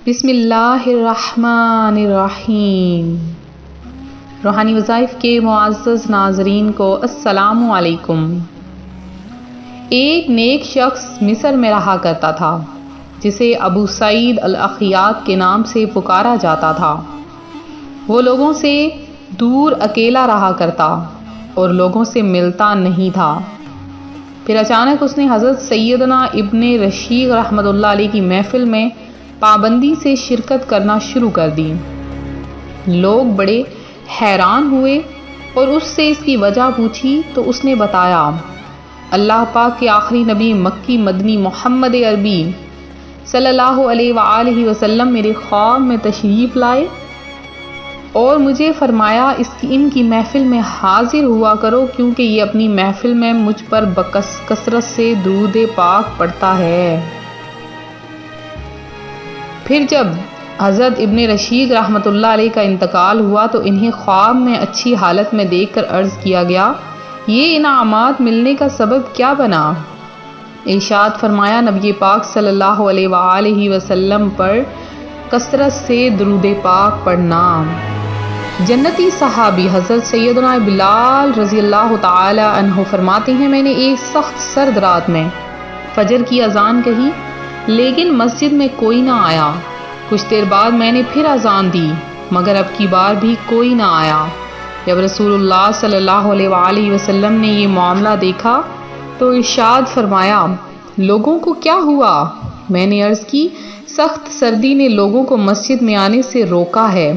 بسم اللہ الرحمن الرحیم۔ روحانی وظائف کے معزز ناظرین کو السلام علیکم۔ ایک نیک شخص مصر میں رہا کرتا تھا جسے ابو سعید الاخیات کے نام سے پکارا جاتا تھا۔ وہ لوگوں سے دور اکیلا رہا کرتا اور لوگوں سے ملتا نہیں تھا۔ پھر اچانک اس نے حضرت سیدنا ابن رشید رحمۃ اللہ علیہ کی محفل میں پابندی سے شرکت کرنا شروع کر دی۔ لوگ بڑے حیران ہوئے اور اس سے اس کی وجہ پوچھی تو اس نے بتایا، اللہ پاک کے آخری نبی مکی مدنی محمد عربی صلی اللہ علیہ وآلہ وسلم میرے خواب میں تشریف لائے اور مجھے فرمایا ان کی محفل میں حاضر ہوا کرو، کیونکہ یہ اپنی محفل میں مجھ پر کثرت سے درود پاک پڑھتا ہے۔ پھر جب حضرت ابن رشید رحمۃ اللہ علیہ کا انتقال ہوا تو انہیں خواب میں اچھی حالت میں دیکھ کر عرض کیا گیا، یہ انعامات ملنے کا سبب کیا بنا؟ ارشاد فرمایا، نبی پاک صلی اللہ علیہ وآلہ وسلم پر کثرت سے درود پاک پڑھنا۔ جنتی صحابی حضرت سیدنا بلال رضی اللہ تعالی عنہ فرماتے ہیں، میں نے ایک سخت سرد رات میں فجر کی اذان کہی لیکن مسجد میں کوئی نہ آیا۔ کچھ دیر بعد میں نے پھر اذان دی مگر اب کی بار بھی کوئی نہ آیا۔ جب رسول اللہ صلی اللہ علیہ وآلہ وسلم نے یہ معاملہ دیکھا تو ارشاد فرمایا، لوگوں کو کیا ہوا؟ میں نے عرض کی، سخت سردی نے لوگوں کو مسجد میں آنے سے روکا ہے۔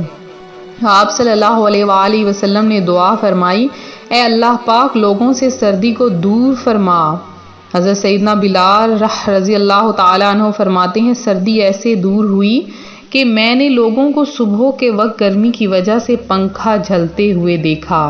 آپ صلی اللہ علیہ وآلہ وسلم نے دعا فرمائی، اے اللہ پاک لوگوں سے سردی کو دور فرما۔ حضرت سیدنا بلال رضی اللہ تعالیٰ عنہ فرماتے ہیں، سردی ایسے دور ہوئی کہ میں نے لوگوں کو صبح کے وقت گرمی کی وجہ سے پنکھا جھلتے ہوئے دیکھا۔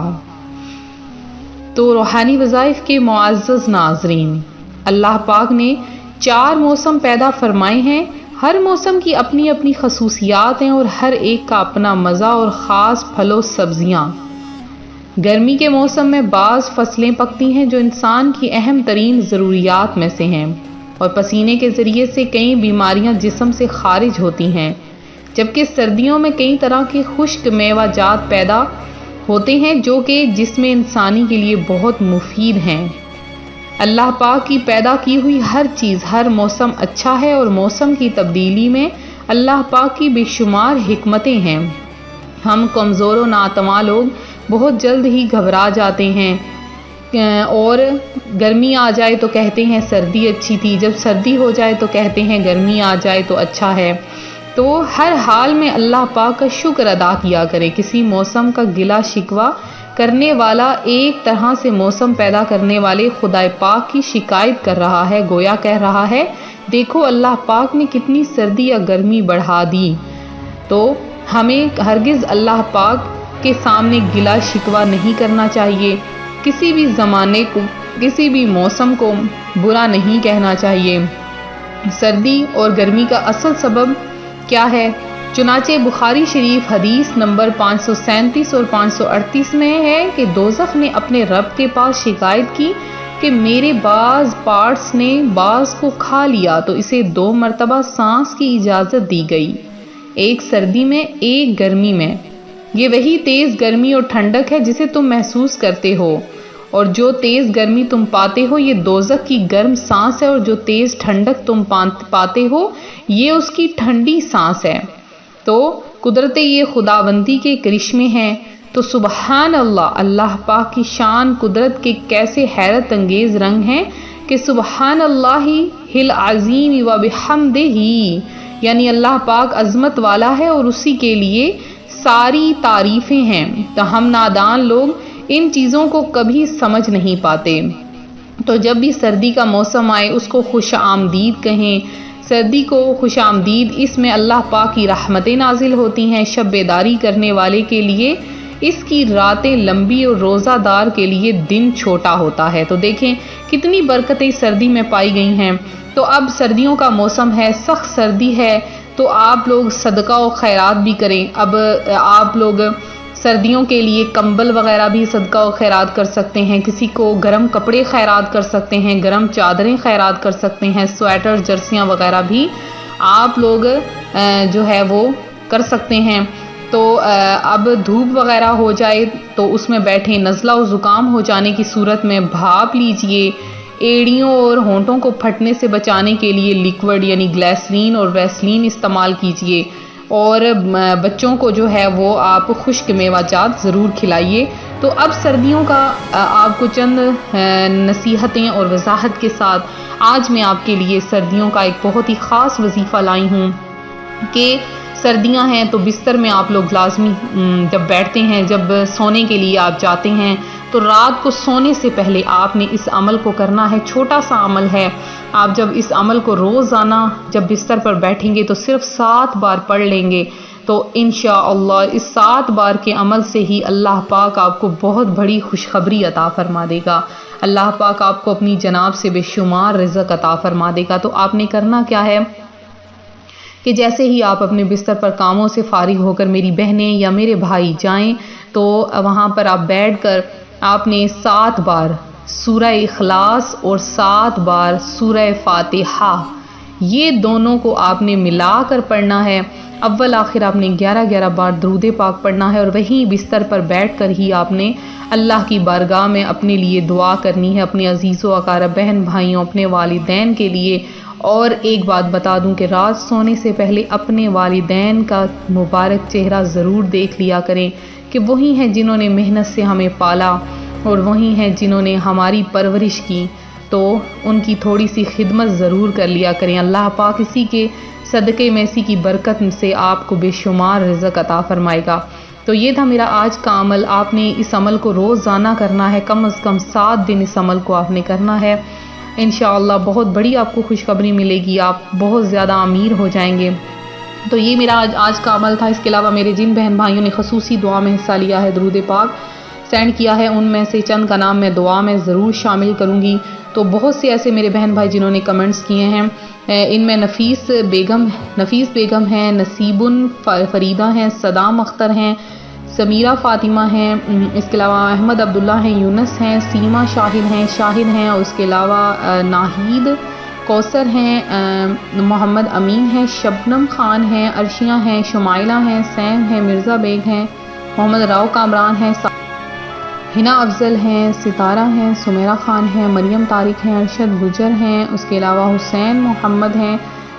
تو روحانی وظائف کے معزز ناظرین، اللہ پاک نے 4 موسم پیدا فرمائے ہیں۔ ہر موسم کی اپنی اپنی خصوصیات ہیں اور ہر ایک کا اپنا مزہ اور خاص پھل و سبزیاں۔ گرمی کے موسم میں بعض فصلیں پکتی ہیں جو انسان کی اہم ترین ضروریات میں سے ہیں، اور پسینے کے ذریعے سے کئی بیماریاں جسم سے خارج ہوتی ہیں، جبکہ سردیوں میں کئی طرح کے خشک میوہ جات پیدا ہوتے ہیں جو کہ جسم انسانی کے لیے بہت مفید ہیں۔ اللہ پاک کی پیدا کی ہوئی ہر چیز ہر موسم اچھا ہے، اور موسم کی تبدیلی میں اللہ پاک کی بے شمار حکمتیں ہیں۔ ہم کمزور و ناتواں لوگ بہت جلد ہی گھبرا جاتے ہیں اور گرمی آ جائے تو کہتے ہیں سردی اچھی تھی، جب سردی ہو جائے تو کہتے ہیں گرمی آ جائے تو اچھا ہے۔ تو ہر حال میں اللہ پاک کا شکر ادا کیا کرے۔ کسی موسم کا گلہ شکوہ کرنے والا ایک طرح سے موسم پیدا کرنے والے خدا پاک کی شکایت کر رہا ہے، گویا کہہ رہا ہے، دیکھو اللہ پاک نے کتنی سردی یا گرمی بڑھا دی۔ تو ہمیں ہرگز اللہ پاک کے سامنے گلہ شکوہ نہیں کرنا چاہیے، کسی بھی زمانے کو کسی بھی موسم کو برا نہیں کہنا چاہیے۔ سردی اور گرمی کا اصل سبب کیا ہے؟ چنانچہ بخاری شریف حدیث نمبر 537 اور 538 میں ہے کہ دوزخ نے اپنے رب کے پاس شکایت کی کہ میرے بعض پارٹس نے بعض کو کھا لیا، تو اسے 2 مرتبہ سانس کی اجازت دی گئی، ایک سردی میں ایک گرمی میں۔ یہ وہی تیز گرمی اور ٹھنڈک ہے جسے تم محسوس کرتے ہو، اور جو تیز گرمی تم پاتے ہو یہ دوزخ کی گرم سانس ہے، اور جو تیز ٹھنڈک تم پاتے ہو یہ اس کی ٹھنڈی سانس ہے۔ تو قدرت یہ خداوندی کے کرشمے ہیں۔ تو سبحان اللہ، اللہ پاک کی شان قدرت کے کیسے حیرت انگیز رنگ ہیں کہ سبحان اللہ العظیم و بحمدہ، یعنی اللہ پاک عظمت والا ہے اور اسی کے لیے ساری تعریفیں ہیں۔ تو ہم نادان لوگ ان چیزوں کو کبھی سمجھ نہیں پاتے۔ تو جب بھی سردی کا موسم آئے اس کو خوش آمدید کہیں۔ سردی کو خوش آمدید، اس میں اللہ پاک کی رحمتیں نازل ہوتی ہیں۔ شب بیداری کرنے والے کے لیے اس کی راتیں لمبی اور روزہ دار کے لیے دن چھوٹا ہوتا ہے۔ تو دیکھیں کتنی برکتیں سردی میں پائی گئی ہیں۔ تو اب سردیوں کا موسم ہے، سخت سردی ہے، تو آپ لوگ صدقہ و خیرات بھی کریں۔ اب آپ لوگ سردیوں کے لیے کمبل وغیرہ بھی صدقہ و خیرات کر سکتے ہیں، کسی کو گرم کپڑے خیرات کر سکتے ہیں، گرم چادریں خیرات کر سکتے ہیں، سویٹر جرسیاں وغیرہ بھی آپ لوگ جو ہے وہ کر سکتے ہیں۔ تو اب دھوپ وغیرہ ہو جائے تو اس میں بیٹھیں، نزلہ و زکام ہو جانے کی صورت میں بھاپ لیجئے۔ ایڑیوں اور ہونٹوں کو پھٹنے سے بچانے کے لیے لیکوڈ یعنی گلیسرین اور ویسلین استعمال کیجئے، اور بچوں کو جو ہے وہ آپ خشک میوہ جات ضرور کھلائیے۔ تو اب سردیوں کا آپ کو چند نصیحتیں اور وضاحت کے ساتھ آج میں آپ کے لیے سردیوں کا ایک بہت ہی خاص وظیفہ لائی ہوں کہ سردیاں ہیں تو بستر میں آپ لوگ لازمی جب بیٹھتے ہیں، جب سونے کے لیے آپ جاتے ہیں تو رات کو سونے سے پہلے آپ نے اس عمل کو کرنا ہے۔ چھوٹا سا عمل ہے، آپ جب اس عمل کو روزانہ جب بستر پر بیٹھیں گے تو صرف 7 بار پڑھ لیں گے تو انشاءاللہ اس 7 بار کے عمل سے ہی اللہ پاک آپ کو بہت بڑی خوشخبری عطا فرما دے گا۔ اللہ پاک آپ کو اپنی جناب سے بے شمار رزق عطا فرما دے گا۔ تو آپ نے کرنا کیا ہے کہ جیسے ہی آپ اپنے بستر پر کاموں سے فارغ ہو کر میری بہنیں یا میرے بھائی جائیں تو وہاں پر آپ بیٹھ کر آپ نے 7 بار سورہ اخلاص اور 7 بار سورہ فاتحہ، یہ دونوں کو آپ نے ملا کر پڑھنا ہے۔ اول آخر آپ نے 11 بار درود پاک پڑھنا ہے، اور وہیں بستر پر بیٹھ کر ہی آپ نے اللہ کی بارگاہ میں اپنے لیے دعا کرنی ہے، اپنے عزیز و اقارب بہن بھائیوں، اپنے والدین کے لیے۔ اور ایک بات بتا دوں کہ رات سونے سے پہلے اپنے والدین کا مبارک چہرہ ضرور دیکھ لیا کریں کہ وہی ہیں جنہوں نے محنت سے ہمیں پالا اور وہی ہیں جنہوں نے ہماری پرورش کی، تو ان کی تھوڑی سی خدمت ضرور کر لیا کریں۔ اللہ پاک اسی کے صدقے میں اسی کی برکت سے آپ کو بے شمار رزق عطا فرمائے گا۔ تو یہ تھا میرا آج کا عمل، آپ نے اس عمل کو روزانہ کرنا ہے، کم از کم 7 دن اس عمل کو آپ نے کرنا ہے۔ انشاءاللہ بہت بڑی آپ کو خوشخبری ملے گی، آپ بہت زیادہ امیر ہو جائیں گے۔ تو یہ میرا آج کا عمل تھا۔ اس کے علاوہ میرے جن بہن بھائیوں نے خصوصی دعا میں حصہ لیا ہے، درود پاک سینڈ کیا ہے، ان میں سے چند کا نام میں دعا میں ضرور شامل کروں گی۔ تو بہت سے ایسے میرے بہن بھائی جنہوں نے کمنٹس کیے ہیں، ان میں نفیس بیگم ہیں، نصیب فریدہ ہیں، صدام اختر ہیں، سمیرہ فاطمہ ہیں، اس کے علاوہ احمد عبداللہ ہیں، یونس ہیں، سیما شاہد ہیں، اور اس کے علاوہ ناہید کوثر ہیں، محمد امین ہیں، شبنم خان ہیں، عرشیہ ہیں، شمائلہ ہیں، سیم ہیں، مرزا بیگ ہیں، محمد راؤ کامران ہیں، ہنا افضل ہیں، ستارہ ہیں، سمیرہ خان ہیں، مریم طارق ہیں، ارشد گجر ہیں، اس کے علاوہ حسین محمد ہیں،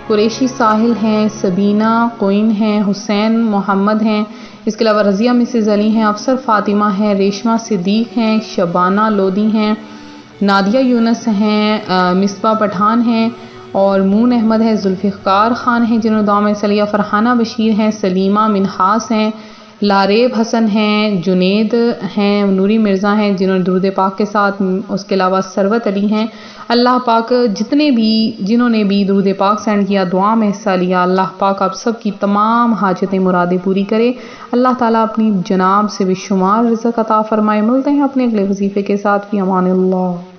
قریشی ساحل ہیں، سبینہ کوئن ہیں، حسین محمد ہیں، اس کے علاوہ رضیہ مسز علی ہیں، افسر فاطمہ ہیں، ریشمہ صدیق ہیں، شبانہ لودھی ہیں، نادیہ یونس ہیں، مصباح پٹھان ہیں، اور مون احمد ہے، ذوالفقار خان ہیں جنہوں نے دعا میں صلیہ، فرحانہ بشیر ہیں، سلیمہ منحاس ہیں، لاریب حسن ہیں، جنید ہیں، نوری مرزا ہیں جنہوں نے درود پاک کے ساتھ، اس کے علاوہ ثروت علی ہیں۔ اللہ پاک جنہوں نے بھی درود پاک سینڈ کیا، دعا میں حصہ لیا، اللہ پاک آپ سب کی تمام حاجتیں مرادیں پوری کرے۔ اللہ تعالیٰ اپنی جناب سے بے شمار رزق عطا فرمائے۔ ملتے ہیں اپنے اگلے وظیفے کے ساتھ، فی امان اللہ۔